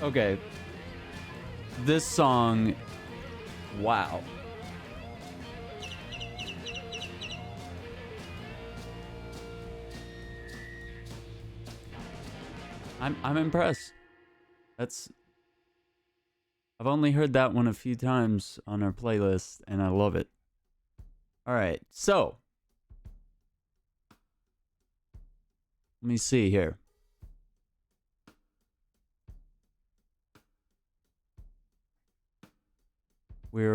Okay. This song, wow. I'm impressed. I've only heard that one a few times on our playlist, and I love it. All right, so let me see here. We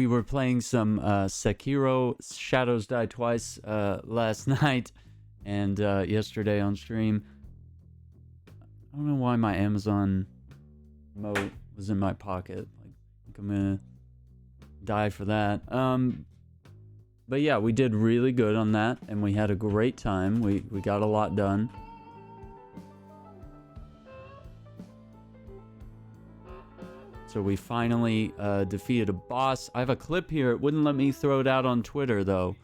were playing some Sekiro Shadows Die Twice last night and yesterday on stream. I don't know why my Amazon remote was in my pocket. Like I'm gonna die for that. But yeah, we did really good on that, and we had a great time. We got a lot done. So we finally defeated a boss. I have a clip here. It wouldn't let me throw it out on Twitter, though.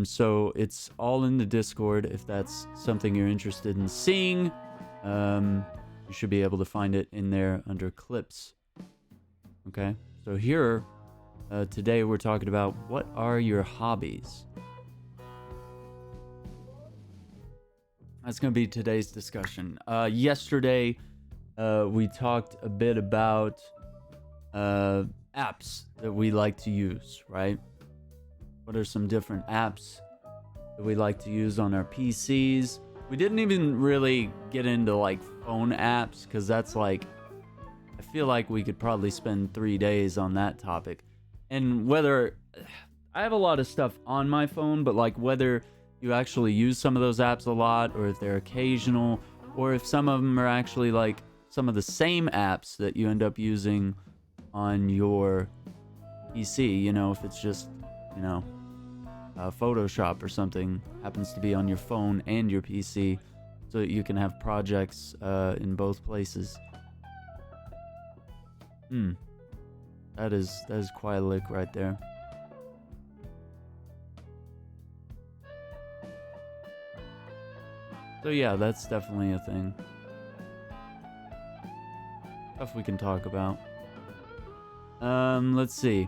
So it's all in the Discord. If that's something you're interested in seeing, you should be able to find it in there under clips. Okay? So here, today we're talking about what are your hobbies? That's going to be today's discussion. Yesterday... we talked a bit about apps that we like to use, right? What are some different apps that we like to use on our PCs? We didn't even really get into like phone apps because that's like, I feel like we could probably spend 3 days on that topic. And whether, I have a lot of stuff on my phone, but like whether you actually use some of those apps a lot or if they're occasional or if some of them are actually like some of the same apps that you end up using on your PC, you know, if it's just, you know, Photoshop or something happens to be on your phone and your PC so that you can have projects in both places. That is quite a lick right there. So yeah, that's definitely a thing. Stuff we can talk about. Let's see.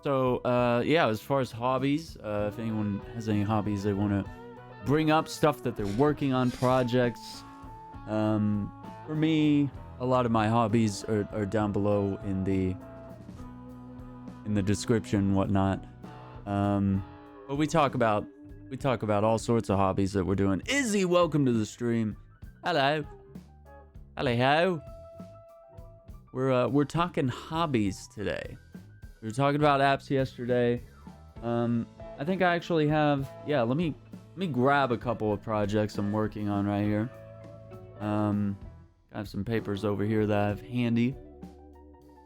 So, yeah, as far as hobbies, if anyone has any hobbies they want to bring up, stuff that they're working on, projects. For me, a lot of my hobbies are down below in the description and whatnot. But we talk about all sorts of hobbies that we're doing. Izzy, welcome to the stream. Hello. Hello. We're talking hobbies today. We were talking about apps yesterday. I think I actually have, yeah, let me grab a couple of projects I'm working on right here. I have some papers over here that I have handy.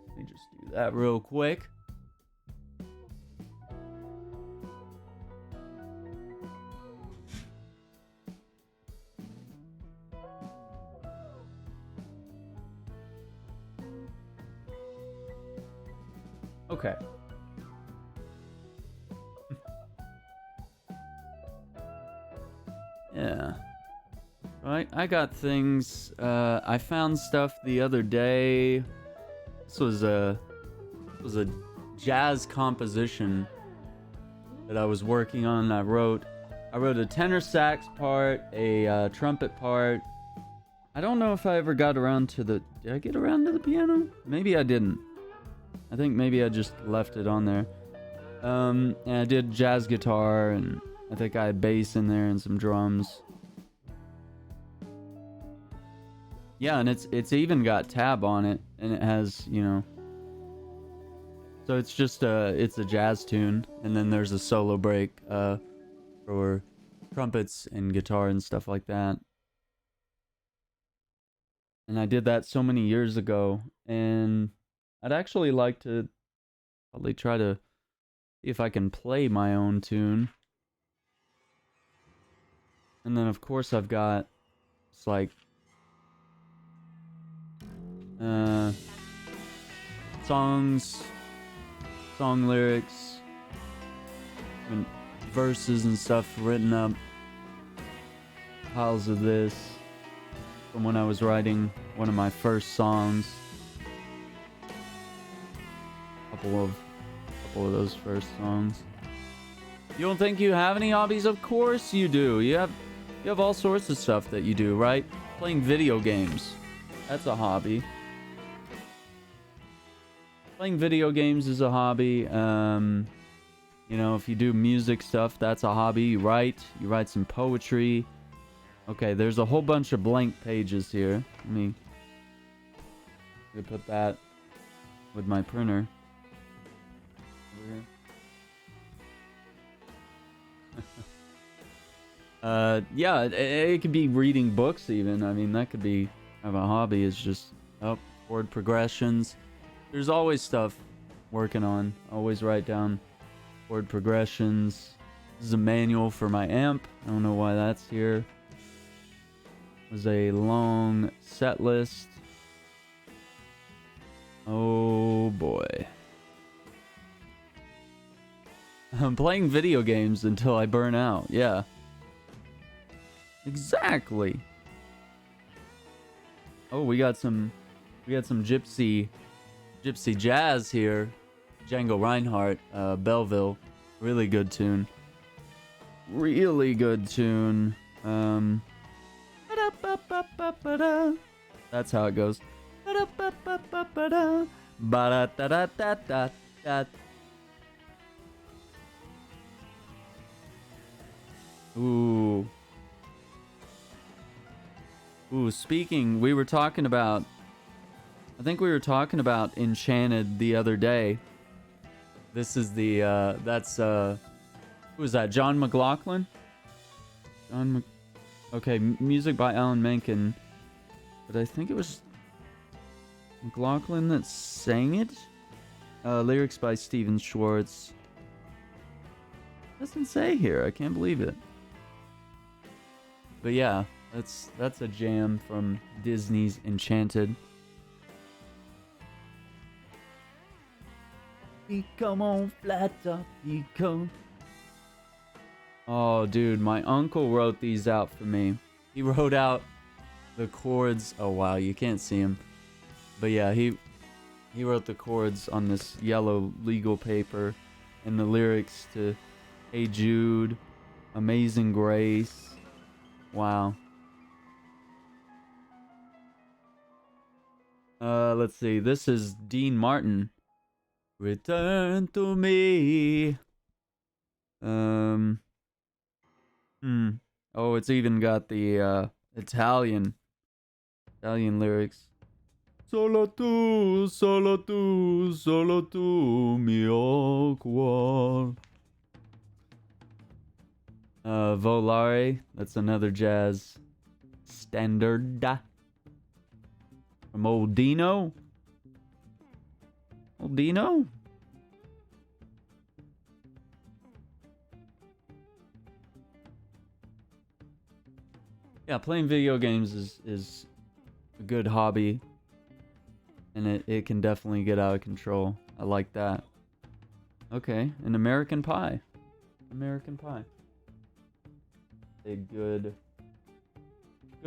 Let me just do that real quick. Okay. Yeah. I got things. I found stuff the other day. This was a jazz composition that I was working on. I wrote a tenor sax part, a trumpet part. I don't know if I ever got around to the. Did I get around to the piano? Maybe I didn't. I think maybe I just left it on there. And I did jazz guitar, and I think I had bass in there and some drums. Yeah, and it's even got tab on it, and it has, you know. So it's just it's a jazz tune, and then there's a solo break for trumpets and guitar and stuff like that. And I did that so many years ago, and I'd actually like to probably try to see if I can play my own tune. And then of course I've got, it's like, song lyrics, and verses and stuff written up, piles of this. from when I was writing one of my first songs. Couple of those first songs. You don't think you have any hobbies? Of course you do. You have all sorts of stuff that you do, right? Playing video games. That's a hobby. Playing video games is a hobby. You know, if you do music stuff, that's a hobby. You write some poetry. Okay, there's a whole bunch of blank pages here. Let me put that with my printer. Yeah, it could be reading books even. I mean, that could be kind of a hobby. Is just chord progressions. There's always stuff working on. Always write down chord progressions. This is a manual for my amp. I don't know why that's here. Was a long set list. Oh boy. I'm playing video games until I burn out. Yeah. Exactly. Oh, we got some gypsy jazz here. Django Reinhardt, Belleville. Really good tune. Really good tune. That's how it goes. Ooh. Ooh, speaking, we were talking about... I think we were talking about Enchanted the other day. This is the, that's, who is that? John McLaughlin? Okay, music by Alan Menken. But I think it was McLaughlin that sang it? Lyrics by Steven Schwartz. Doesn't say here, I can't believe it. But yeah, that's a jam from Disney's Enchanted. We come on flat top, we come. Oh, dude, my uncle wrote these out for me. He wrote out the chords. Oh, wow, you can't see him. But yeah, he wrote the chords on this yellow legal paper and the lyrics to Hey Jude, Amazing Grace. Wow. Let's see. This is Dean Martin. Return to me. Oh, it's even got the Italian lyrics. Solo tu, solo tu, solo tu, mio cuore. Volare, that's another jazz standard. From Old Dino. Old Dino? Yeah, playing video games is a good hobby. And it can definitely get out of control. I like that. Okay, an American Pie. American Pie. A good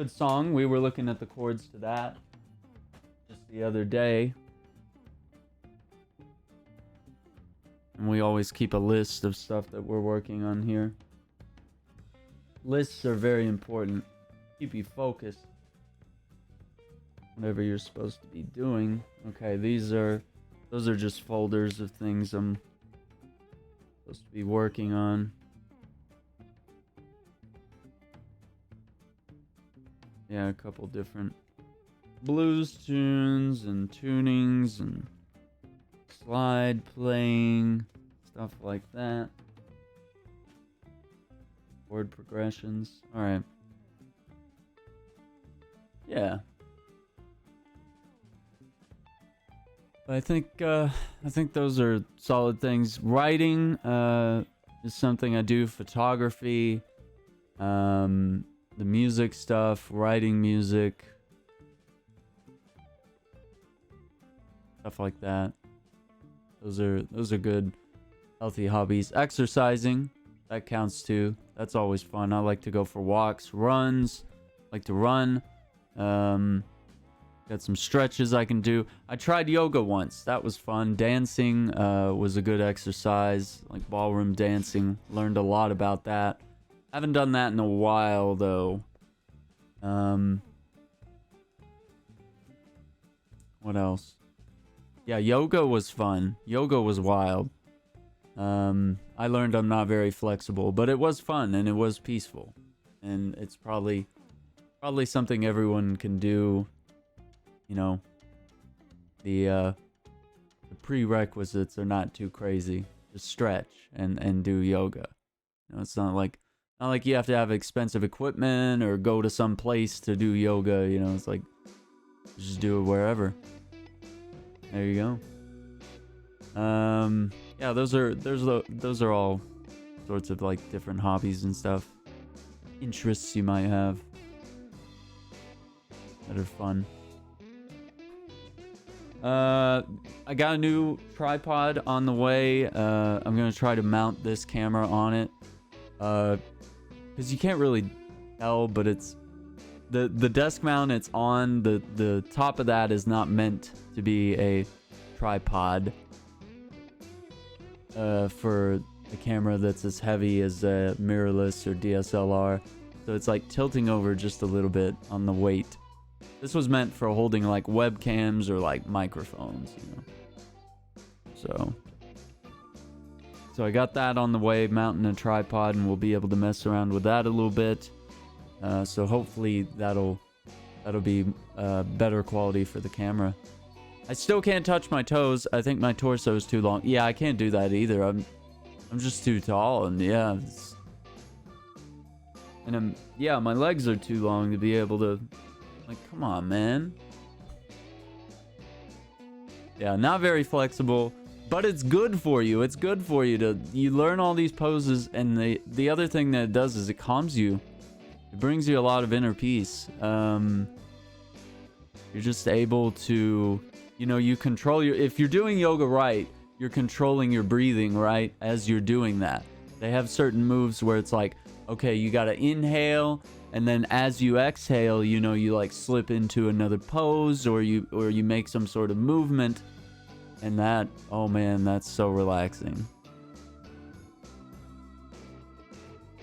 song. We were looking at the chords to that just the other day. And we always keep a list of stuff that we're working on here. Lists are very important. Keep you focused. Whatever you're supposed to be doing. Okay, those are just folders of things I'm supposed to be working on. Yeah, a couple different blues tunes and tunings and slide playing, stuff like that. Chord progressions. Alright. Yeah. But I think those are solid things. Writing is something I do. Photography, the music stuff, writing music, stuff like that. Those are good, healthy hobbies. Exercising, that counts too. That's always fun. I like to go for walks, runs. Like to run. Got some stretches I can do. I tried yoga once. That was fun. Dancing was a good exercise, like ballroom dancing. Learned a lot about that. Haven't done that in a while, though. What else? Yeah, yoga was fun. Yoga was wild. I learned I'm not very flexible, but it was fun and it was peaceful. And it's probably something everyone can do. You know, the prerequisites are not too crazy. Just stretch and do yoga. You know, it's not like you have to have expensive equipment or go to some place to do yoga. You know, it's like just do it wherever. There you go. Yeah, those are all sorts of like different hobbies and stuff, interests you might have that are fun. I got a new tripod on the way. I'm gonna try to mount this camera on it, because you can't really tell, but it's the desk mount it's on. The top of that is not meant to be a tripod for a camera that's as heavy as a mirrorless or DSLR, so it's like tilting over just a little bit on the weight. This was meant for holding like webcams or like microphones, you know. So I got that on the way, mounting a tripod, and we'll be able to mess around with that a little bit. So hopefully that'll be better quality for the camera. I still can't touch my toes. I think my torso is too long. Yeah, I can't do that either. I'm just too tall, and yeah, my legs are too long to be able to. Like, come on, man. Yeah, not very flexible, but it's good for you. It's good for you you learn all these poses, and the other thing that it does is it calms you. It brings you a lot of inner peace. You're just able to, you know, you control if you're doing yoga right, you're controlling your breathing, right? As you're doing that. They have certain moves where it's like, okay, you gotta inhale, and then as you exhale, you know, you like slip into another pose, or you make some sort of movement, and that, oh man, that's so relaxing.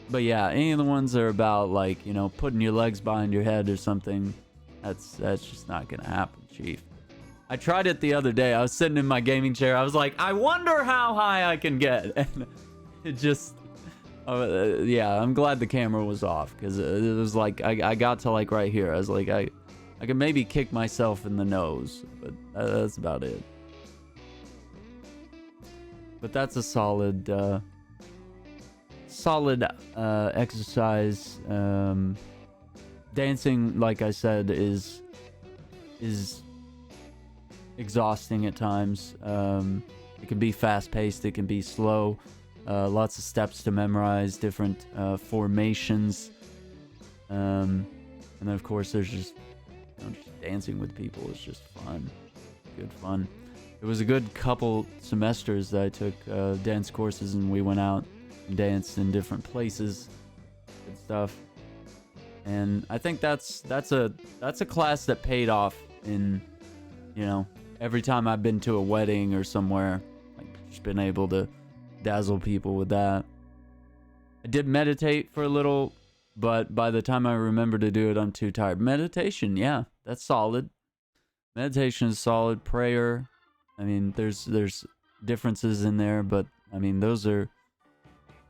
But yeah, any of the ones that are about like, you know, putting your legs behind your head or something, that's just not gonna happen, chief. I tried it the other day. I was sitting in my gaming chair. I was like, I wonder how high I can get, and it just. Yeah, I'm glad the camera was off, because it was like I got to like right here. I was like, I could maybe kick myself in the nose, but that's about it. But that's a solid exercise. Dancing, like I said, is exhausting at times. It can be fast-paced. It can be slow. Lots of steps to memorize, different formations, and then of course there's just, you know, just dancing with people is just fun, good fun. It was a good couple semesters that I took dance courses, and we went out and danced in different places, good stuff. And I think that's a class that paid off in, you know, every time I've been to a wedding or somewhere, like just been able to dazzle people with that. I did meditate for a little, but by the time I remember to do it, I'm too tired. Meditation, yeah, that's solid. Meditation is solid. Prayer, I mean, there's differences in there, but I mean, those are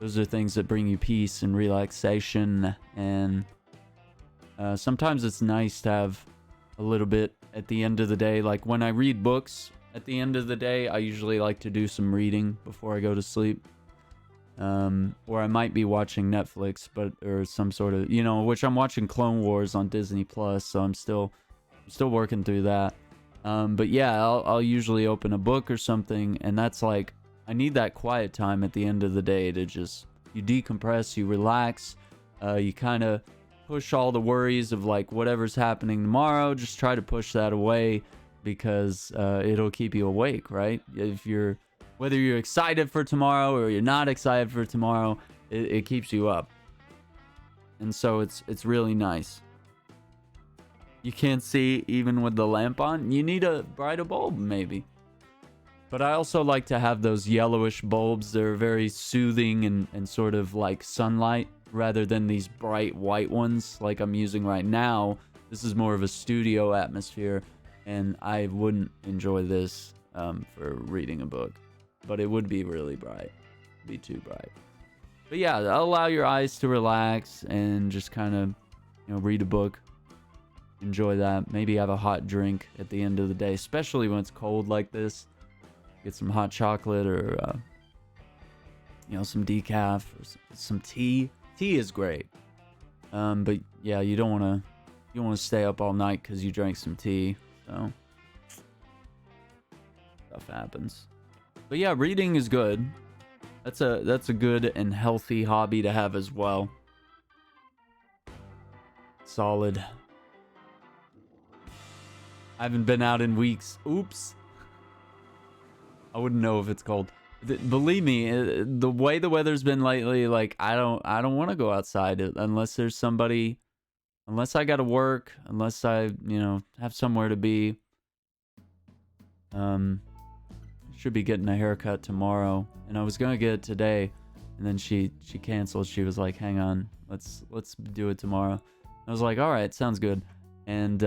things that bring you peace and relaxation, and sometimes it's nice to have a little bit at the end of the day. Like when I read books, at the end of the day, I usually like to do some reading before I go to sleep. Or I might be watching Netflix, or some sort of, you know, which I'm watching Clone Wars on Disney Plus, so I'm still working through that. But yeah, I'll usually open a book or something, and that's like, I need that quiet time at the end of the day to just, you decompress, you relax, you kind of push all the worries of like whatever's happening tomorrow, just try to push that away, because it'll keep you awake, right? Whether you're excited for tomorrow or you're not excited for tomorrow, it keeps you up. And so it's really nice. You can't see even with the lamp on. You need a brighter bulb, maybe. But I also like to have those yellowish bulbs. They're very soothing and sort of like sunlight rather than these bright white ones like I'm using right now. This is more of a studio atmosphere, and I wouldn't enjoy this for reading a book. But it would be really bright. It'd be too bright. But yeah, allow your eyes to relax and just kind of, read a book. Enjoy that. Maybe have a hot drink at the end of the day, especially when it's cold like this. Get some hot chocolate or, some decaf or some tea. Tea is great. But yeah, you don't want to stay up all night because you drank some tea. So stuff happens. But yeah, reading is good. That's a good and healthy hobby to have as well. Solid. I haven't been out in weeks. Oops. I wouldn't know if it's cold. Believe me, the way the weather's been lately, like I don't want to go outside unless there's somebody, unless I got to work, unless I, have somewhere to be. Should be getting a haircut tomorrow, and I was gonna get it today, and then she canceled. She was like, "Hang on, let's do it tomorrow." I was like, "All right, sounds good," and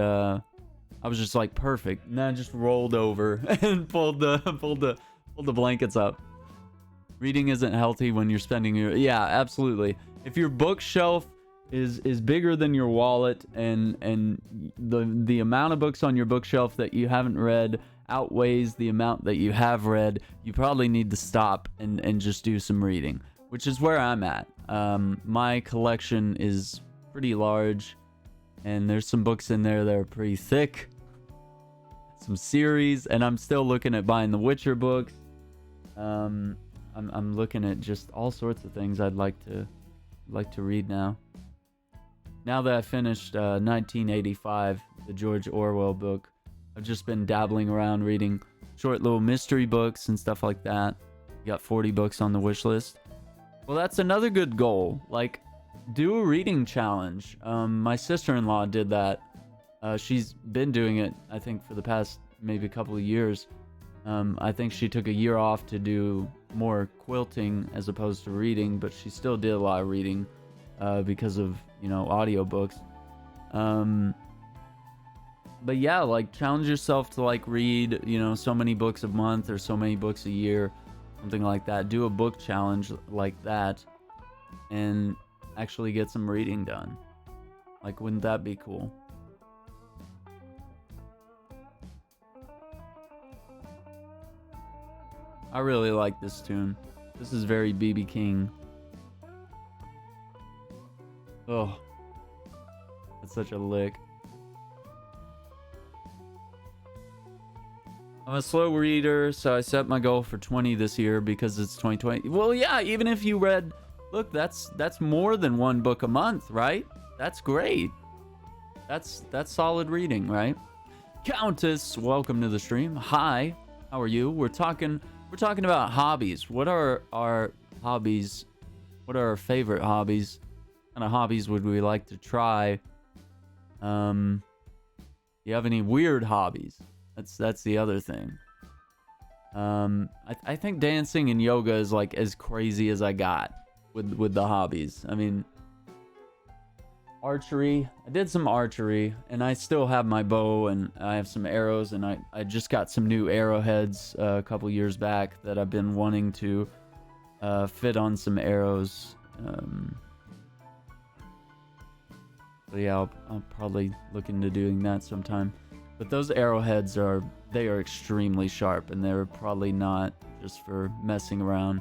I was just like, perfect. And then I just rolled over and pulled the blankets up. Reading isn't healthy when you're spending your... Yeah, absolutely. If your bookshelf is bigger than your wallet and the amount of books on your bookshelf that you haven't read outweighs the amount that you have read, you probably need to stop and just do some reading, which is where I'm at. My collection is pretty large. And there's some books in there that are pretty thick. Some series. And I'm still looking at buying the Witcher books. I'm looking at just all sorts of things I'd like to read now. Now that I finished 1985, the George Orwell book, I've just been dabbling around reading short little mystery books and stuff like that. Got 40 books on the wish list. Well, that's another good goal. Like, do a reading challenge. My sister-in-law did that. She's been doing it, I think, for the past maybe a couple of years. I think she took a year off to do more quilting as opposed to reading, but she still did a lot of reading because of, audiobooks. But yeah, like, challenge yourself to, like, read, so many books a month or so many books a year, something like that. Do a book challenge like that and actually get some reading done. Like, wouldn't that be cool? I really like this tune. This is very BB King. Oh, that's such a lick. I'm a slow reader, so I set my goal for 20 this year because it's 2020. Well, yeah, even if you read... Look, that's more than one book a month, right? That's great. That's solid reading, right? Countess, welcome to the stream. Hi, how are you? We're talking about hobbies. What are our hobbies? What are our favorite hobbies? What kind of hobbies would we like to try? Do you have any weird hobbies? That's the other thing. I think dancing and yoga is like as crazy as I got with the hobbies. I mean, archery. I did some archery, and I still have my bow, and I have some arrows, and I just got some new arrowheads a couple years back that I've been wanting to fit on some arrows. So yeah, I'll probably look into doing that sometime. But those arrowheads are extremely sharp, and they're probably not just for messing around.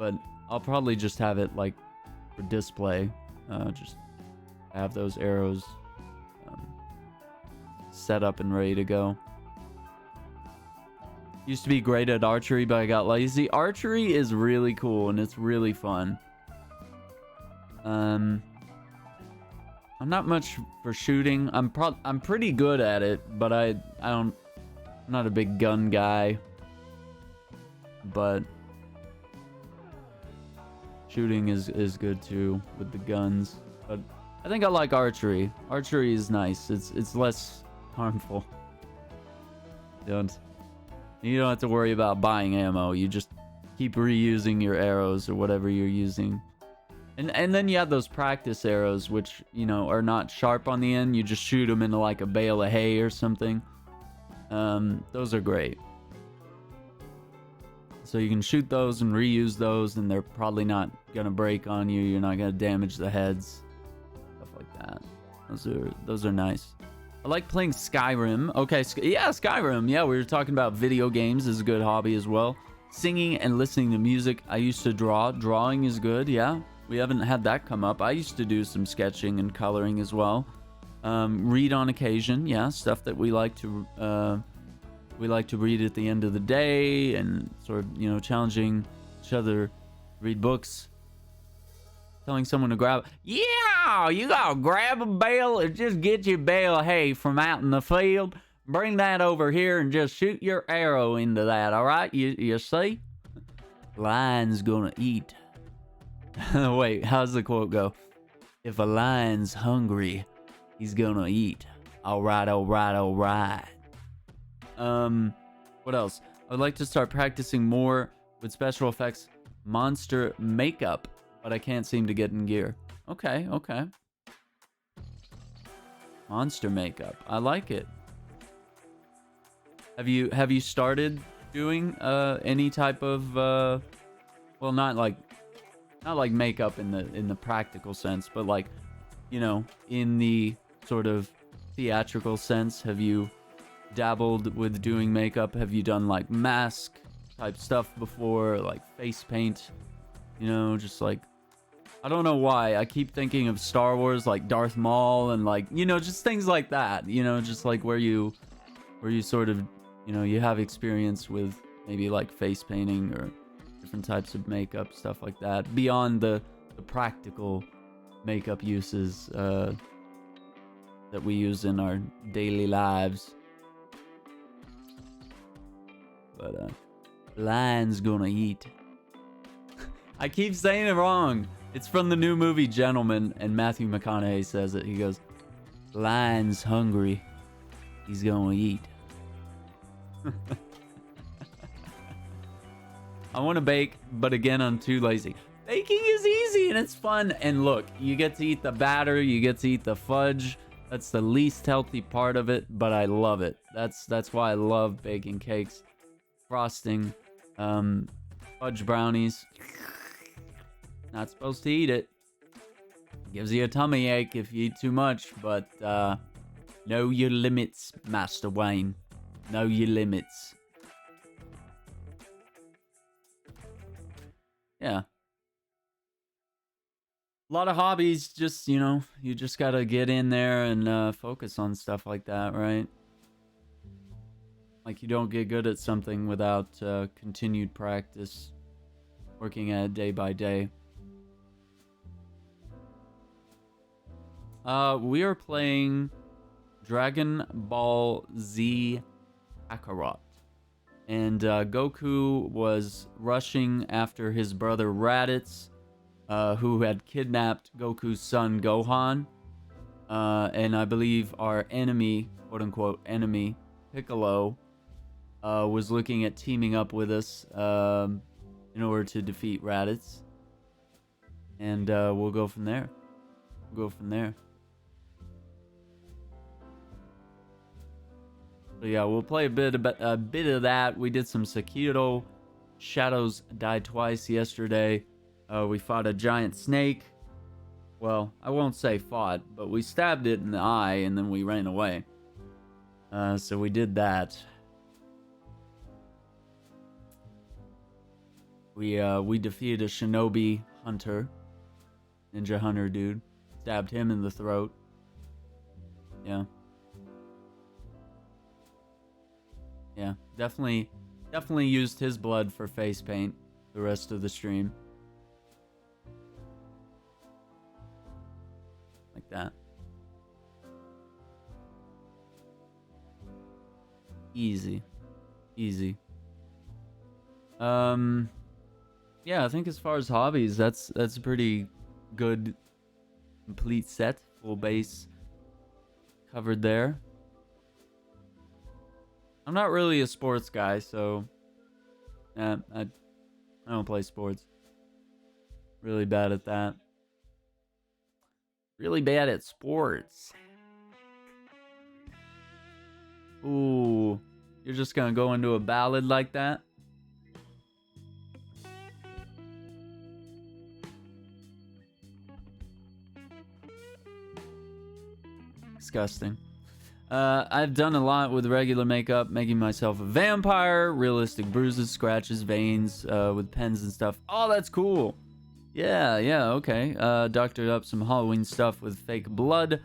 But I'll probably just have it like for display. Just have those arrows set up and ready to go. Used to be great at archery, but I got lazy. Archery is really cool and it's really fun. I'm not much for shooting. I'm pretty good at it, but I'm not a big gun guy. But shooting is good too with the guns. But I think I like archery. Archery is nice. It's less harmful. You don't have to worry about buying ammo. You just keep reusing your arrows or whatever you're using. And then you have those practice arrows, which, you know, are not sharp on the end. You just shoot them into like a bale of hay or something. Those are great. So you can shoot those and reuse those, and they're probably not gonna break on you. You're not gonna damage the heads, stuff like that. Those are nice. I like playing Skyrim. Okay, yeah, Skyrim. Yeah, we were talking about video games is a good hobby as well. Singing and listening to music. I used to draw. Drawing is good. Yeah, we haven't had that come up. I used to do some sketching and coloring as well. Read on occasion. Yeah, stuff that we like to read at the end of the day, and sort of, you know, challenging each other. Read books. Telling someone to grab, yeah, you gotta grab a bale or just get your bale of hay from out in the field. Bring that over here and just shoot your arrow into that, all right? You see? Lion's gonna eat. Wait, how's the quote go? If a lion's hungry, he's gonna eat. All right, all right, all right. What else? I'd like to start practicing more with special effects monster makeup, but I can't seem to get in gear. Okay, okay. Monster makeup. I like it. Have you started doing any type of well, not like makeup in the practical sense, but like, you know, in the sort of theatrical sense? Have you dabbled with doing makeup? Have you done like mask type stuff before, like face paint? You know, just like, I don't know why I keep thinking of Star Wars, like Darth Maul, and like, you know, just things like that, you know, just like where you sort of, you know, you have experience with maybe like face painting or different types of makeup, stuff like that, beyond the practical makeup uses that we use in our daily lives. But lion's gonna eat. I keep saying it wrong. It's from the new movie Gentleman, and Matthew McConaughey says it. He goes, lion's hungry, he's gonna eat. I want to bake, but again, I'm too lazy. Baking is easy and it's fun. And look, you get to eat the batter, you get to eat the fudge. That's the least healthy part of it, but I love it. That's why I love baking cakes, frosting, fudge brownies. Not supposed to eat it. Gives you a tummy ache if you eat too much, but know your limits, Master Wayne. Know your limits. Yeah. A lot of hobbies, just, you know, you just gotta get in there and focus on stuff like that, right? Like, you don't get good at something without continued practice, working at it day by day. We are playing Dragon Ball Z Kakarot. And Goku was rushing after his brother Raditz, who had kidnapped Goku's son Gohan. And I believe our enemy, quote-unquote enemy, Piccolo, was looking at teaming up with us in order to defeat Raditz. And we'll go from there. So yeah, we'll play a bit of that. We did some Sekiro. Shadows died twice yesterday. We fought a giant snake. Well, I won't say fought, but we stabbed it in the eye and then we ran away. So we did that. We defeated a shinobi hunter. Ninja hunter dude. Stabbed him in the throat. Yeah. Yeah, definitely used his blood for face paint the rest of the stream. Like that. Easy. Yeah, I think as far as hobbies, that's a pretty good complete set full base covered there. I'm not really a sports guy, so I don't play sports. Really bad at that. Really bad at sports. Ooh, you're just gonna go into a ballad like that? Disgusting. I've done a lot with regular makeup, making myself a vampire, realistic bruises, scratches, veins, with pens and stuff. Oh, that's cool. Yeah, okay. Doctored up some Halloween stuff with fake blood,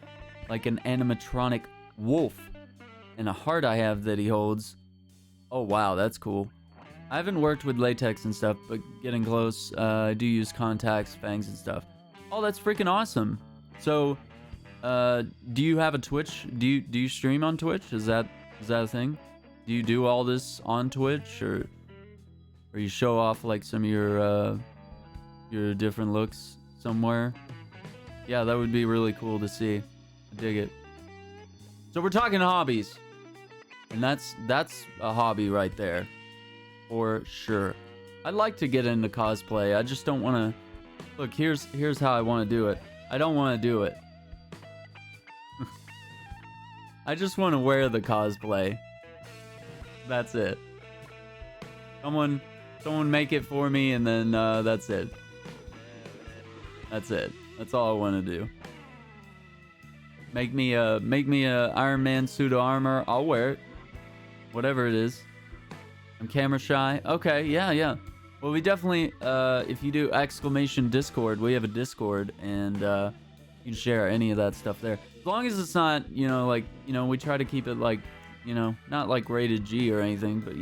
like an animatronic wolf, and a heart I have that he holds. Oh, wow, that's cool. I haven't worked with latex and stuff, but getting close. I do use contacts, fangs, and stuff. Oh, that's freaking awesome. So, do you have a Twitch? Do you stream on Twitch? Is that a thing? Do you do all this on Twitch, or you show off like some of your different looks somewhere? Yeah, that would be really cool to see. I dig it. So we're talking hobbies, and that's a hobby right there, for sure. I'd like to get into cosplay. I just don't want to. Look, here's how I want to do it. I don't want to do it. I just want to wear the cosplay. That's it. Someone make it for me, and then that's it. That's it. That's all I want to do. Make me a Iron Man suit of armor. I'll wear it. Whatever it is. I'm camera shy. Okay, yeah. Well, we definitely, if you do !Discord, we have a Discord, and you can share any of that stuff there. As long as it's not, we try to keep it like, not like rated G or anything, but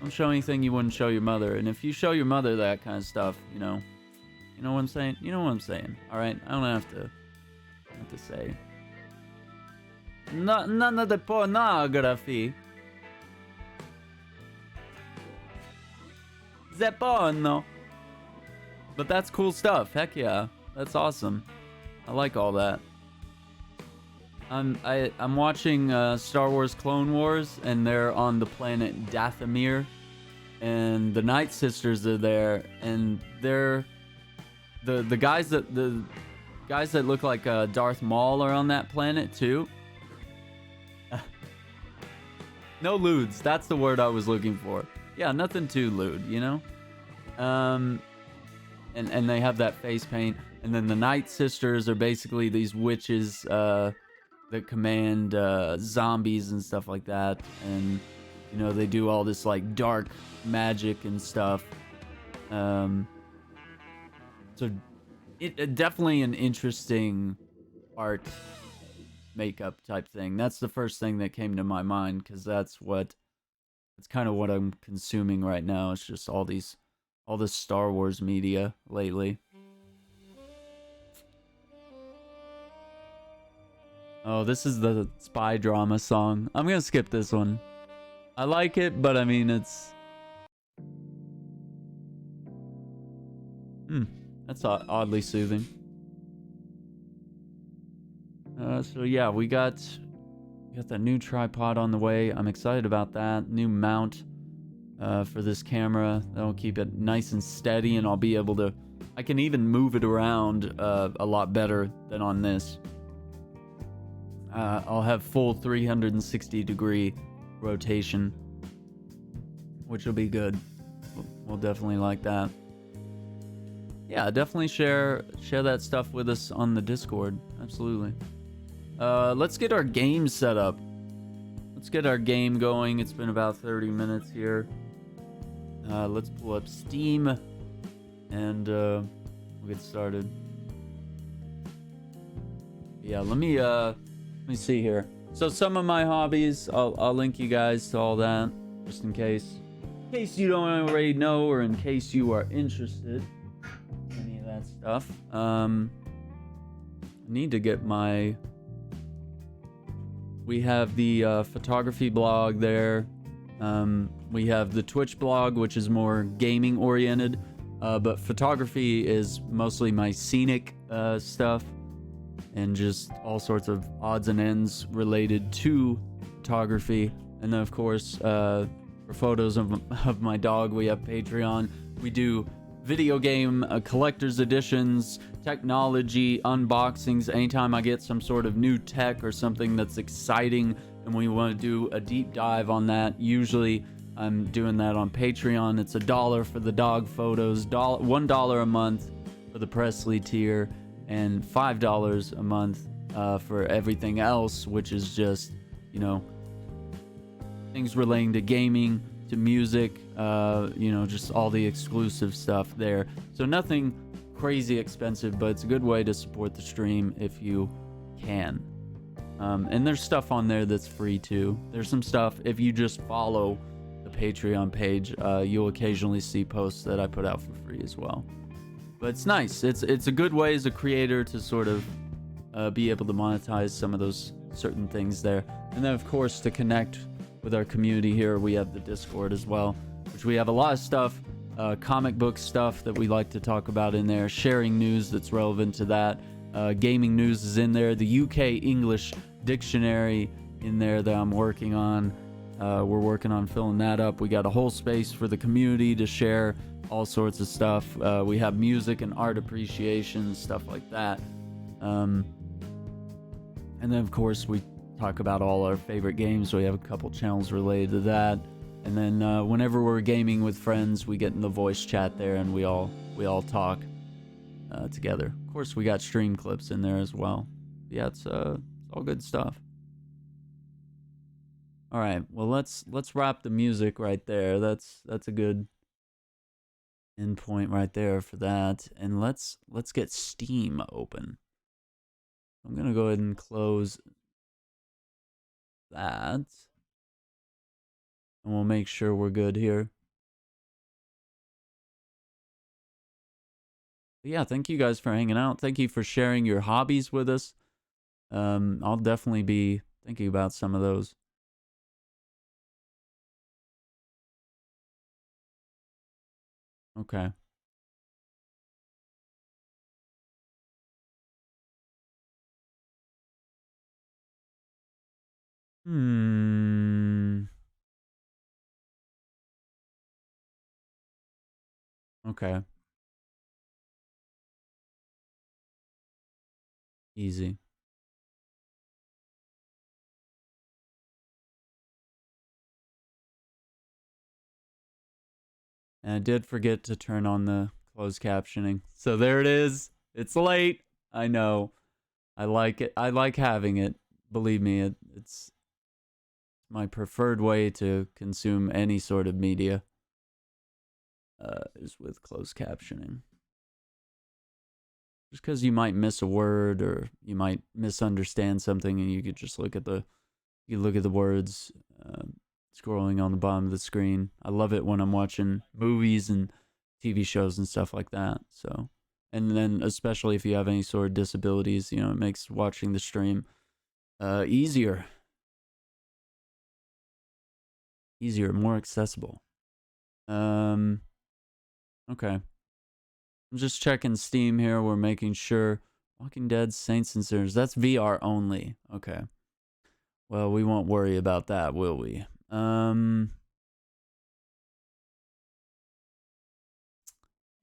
don't show anything you wouldn't show your mother. And if you show your mother that kind of stuff, you know what I'm saying? You know what I'm saying, all right? I don't have to say. None of the pornography. The porno. But that's cool stuff. Heck yeah. That's awesome. I like all that. I'm watching Star Wars Clone Wars, and they're on the planet Dathomir, and the Night Sisters are there, and they're the guys that look like Darth Maul are on that planet too. No lewds. That's the word I was looking for. Yeah, nothing too lewd, And they have that face paint. And then the Night Sisters are basically these witches that command zombies and stuff like that. And, they do all this, like, dark magic and stuff. So, it definitely an interesting art makeup type thing. That's the first thing that came to my mind, because that's kind of what I'm consuming right now. It's just all this Star Wars media lately. Oh, this is the spy drama song. I'm gonna skip this one. I like it, but I mean, it's... That's oddly soothing. So yeah, we got the new tripod on the way. I'm excited about that. New mount for this camera. That'll keep it nice and steady, and I'll be able to... I can even move it around a lot better than on this. I'll have full 360-degree rotation, which will be good. We'll definitely like that. Yeah, definitely share that stuff with us on the Discord. Absolutely. Let's get our game set up. Let's get our game going. It's been about 30 minutes here. Let's pull up Steam, and we'll get started. Yeah, let me see here. So some of my hobbies, I'll link you guys to all that, just in case you don't already know, or in case you are interested in any of that stuff. I need to get my... We have the photography blog there. We have the Twitch blog, which is more gaming oriented, but photography is mostly my scenic stuff, and just all sorts of odds and ends related to photography. And then, of course, for photos of my dog, we have Patreon. We do video game collector's editions, technology unboxings. Anytime I get some sort of new tech or something that's exciting and we want to do a deep dive on that, usually I'm doing that on Patreon. It's $1 for the dog photos, $1 a month for the Presley tier, and $5 a month for everything else, which is just, you know, things relating to gaming, to music, you know, just all the exclusive stuff there. So nothing crazy expensive, but it's a good way to support the stream if you can. And there's stuff on there that's free too. There's some stuff, if you just follow the Patreon page, you'll occasionally see posts that I put out for free as well. But it's nice. It's a good way as a creator to sort of be able to monetize some of those certain things there. And then, of course, to connect with our community here, we have the Discord as well, which we have a lot of stuff, comic book stuff that we like to talk about in there, sharing news that's relevant to that. Gaming news is in there, the UK English dictionary in there that I'm working on. We're working on filling that up. We got a whole space for the community to share all sorts of stuff. We have music and art appreciation, stuff like that. And then, of course, we talk about all our favorite games. So we have a couple channels related to that. And then whenever we're gaming with friends, we get in the voice chat there and we all talk together. Of course, we got stream clips in there as well. Yeah, it's all good stuff. All right, well, let's wrap the music right there. That's a good end point right there for that. And let's get Steam open. I'm gonna go ahead and close that, and we'll make sure we're good here. But yeah, thank you guys for hanging out. Thank you for sharing your hobbies with us. I'll definitely be thinking about some of those. Okay. Okay. Easy. And I did forget to turn on the closed captioning. So there it is. It's late. I know. I like it. I like having it. Believe me, it's my preferred way to consume any sort of media. Is with closed captioning. Just because you might miss a word or you might misunderstand something, and you could just look at the words scrolling on the bottom of the screen. I love it when I'm watching movies and TV shows and stuff like that. So, and then especially if you have any sort of disabilities, you know, it makes watching the stream easier, more accessible. Okay. I'm just checking Steam here. We're making sure. Walking Dead, Saints and Sinners. That's VR only. Okay. Well, we won't worry about that, will we?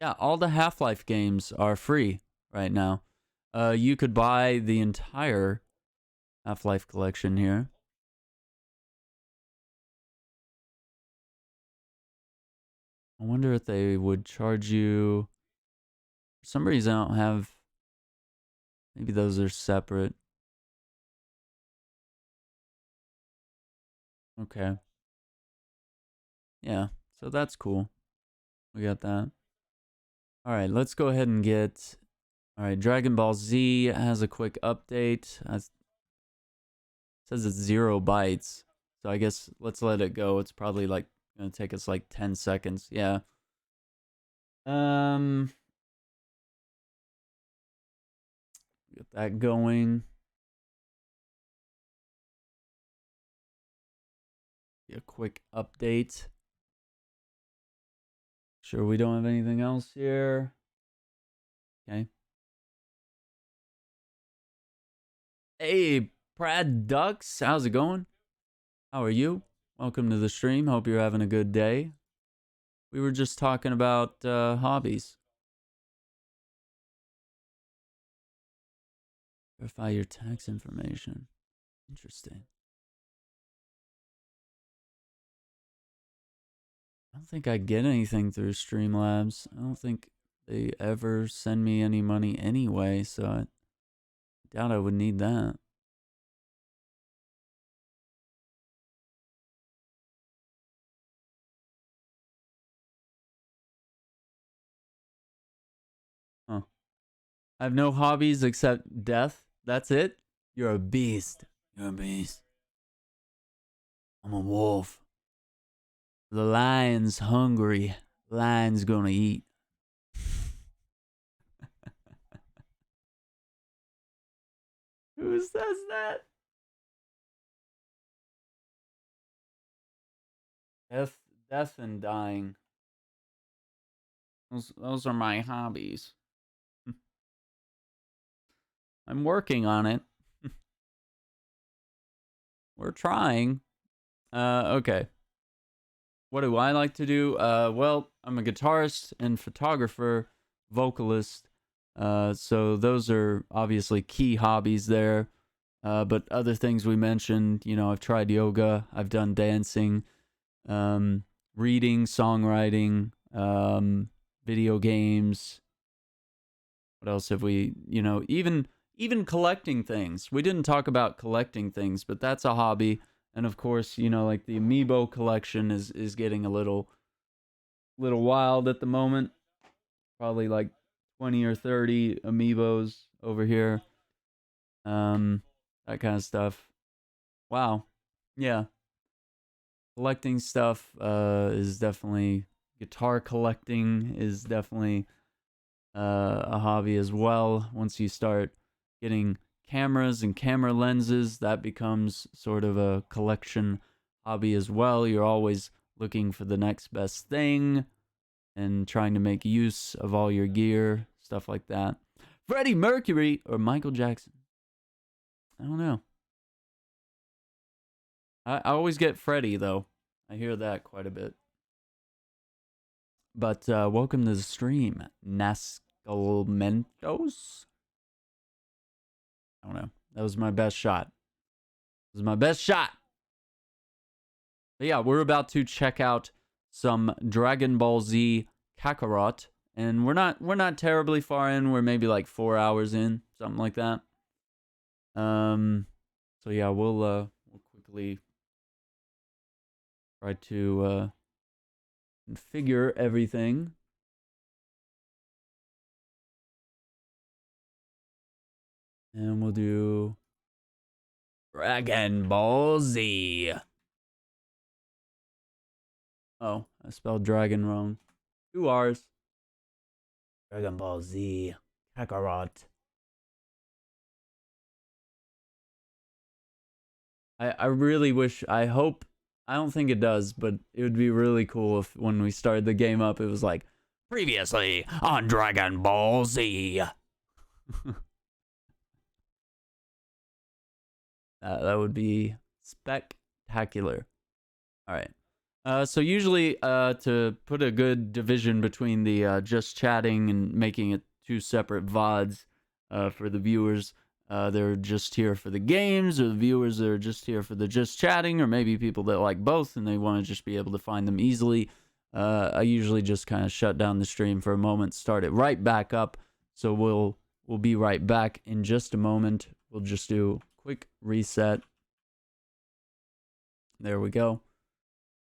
Yeah, all the Half-Life games are free right now. You could buy the entire Half-Life collection here. I wonder if they would charge you. For some reason, I don't have. Maybe those are separate. Okay. Yeah, so that's cool. We got that. All right, let's go ahead and get. All right, Dragon Ball Z has a quick update. It says it's 0 bytes. So I guess let's let it go. It's probably like gonna take us like 10 seconds. Yeah. Get that going. A quick update. Sure we don't have anything else here. Okay. Hey, Brad Ducks, how's it going? How are you? Welcome to the stream. Hope you're having a good day. We were just talking about hobbies. Verify your tax information. Interesting. I don't think I get anything through Streamlabs. I don't think they ever send me any money anyway, so I doubt I would need that. Huh. I have no hobbies except death. That's it? You're a beast. You're a beast. I'm a wolf. The lion's hungry. Lion's gonna eat. Who says that? Death, death and dying. Those are my hobbies. I'm working on it. We're trying. Okay. What do I like to do? Well, I'm a guitarist and photographer, vocalist. So those are obviously key hobbies there. But other things we mentioned, I've tried yoga, I've done dancing, reading, songwriting, video games. What else have we, even collecting things. We didn't talk about collecting things, but that's a hobby. And of course, like the amiibo collection is getting a little wild at the moment. Probably like 20 or 30 amiibos over here. That kind of stuff. Wow. Yeah. Collecting stuff is definitely, guitar collecting is definitely a hobby as well. Once you start getting cameras and camera lenses, that becomes sort of a collection hobby as well. You're always looking for the next best thing and trying to make use of all your gear, stuff like that. Freddie Mercury or Michael Jackson? I don't know. I always get Freddie, though. I hear that quite a bit. But welcome to the stream, Nascalmentos. I don't know. That was my best shot. This is my best shot. But yeah, we're about to check out some Dragon Ball Z Kakarot, and we're not terribly far in. We're maybe like 4 hours in, something like that. So yeah, we'll quickly try to configure everything. And we'll do Dragon Ball Z. Oh, I spelled dragon wrong. 2 R's. Dragon Ball Z Kakarot. I really wish, I hope, I don't think it does, but it would be really cool if when we started the game up, it was like, previously on Dragon Ball Z. That would be spectacular. All right. So usually to put a good division between the just chatting and making it 2 separate VODs for the viewers, they're just here for the games, or the viewers that are just here for the just chatting, or maybe people that like both and they want to just be able to find them easily. I usually just kind of shut down the stream for a moment, start it right back up. So we'll be right back in just a moment. We'll just do a quick reset. There we go.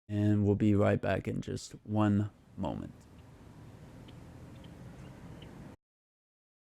And we'll be right back in just one moment.